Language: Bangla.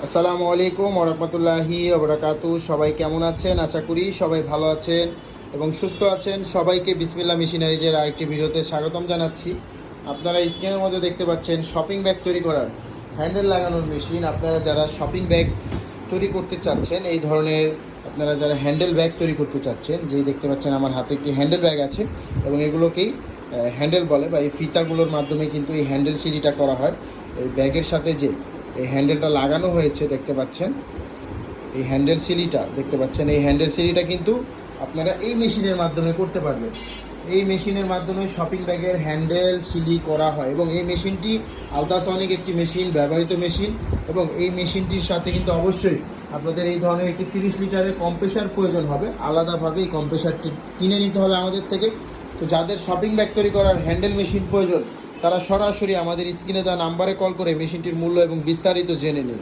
আসসালামু আলাইকুম ওয়া রাহমাতুল্লাহি ওয়া বারাকাতুহু। সবাই কেমন আছেন? আশা করি সবাই ভালো আছেন এবং সুস্থ আছেন। সবাইকে বিসমিল্লাহ মেশিনারিজের আরেকটি ভিডিওতে স্বাগতম জানাচ্ছি। আপনারা স্ক্রিনের মধ্যে দেখতে পাচ্ছেন শপিং ব্যাগ তৈরি করার হ্যান্ডেল লাগানোর মেশিন। আপনারা যারা শপিং ব্যাগ তৈরি করতে চাচ্ছেন, এই ধরনের আপনারা যারা হ্যান্ডেল ব্যাগ তৈরি করতে চাচ্ছেন, যেই দেখতে পাচ্ছেন আমার হাতে একটি হ্যান্ডেল ব্যাগ আছে এবং এগুলোকেই হ্যান্ডেল বলে বা এই ফিতাগুলোর মাধ্যমে কিন্তু এই হ্যান্ডেল সিঁড়িটা করা হয়। এই ব্যাগের সাথে যে এই হ্যান্ডেলটা লাগানো হয়েছে দেখতে পাচ্ছেন, এই হ্যান্ডেল সিলিটা দেখতে পাচ্ছেন, এই হ্যান্ডেল সিলিটা কিন্তু আপনারা এই মেশিনের মাধ্যমে করতে পারবেন। এই মেশিনের মাধ্যমে শপিং ব্যাগের হ্যান্ডেল সিলি করা হয় এবং এই মেশিনটি আলট্রাসনিক একটি মেশিন, ব্যবহৃত মেশিন। এবং এই মেশিনটির সাথে কিন্তু অবশ্যই আপনাদের এই ধরনের একটি 30 লিটারের কম্প্রেসার প্রয়োজন হবে। আলাদাভাবে এই কম্প্রেসারটি কিনে নিতে হবে আমাদের থেকে। তো যাদের শপিং ব্যাগ তৈরি করার হ্যান্ডেল মেশিন প্রয়োজন, তারা সরাসরি আমাদের স্ক্রিনে দেওয়া নাম্বারে কল করে মেশিনটির মূল্য এবং বিস্তারিত জেনে নিন।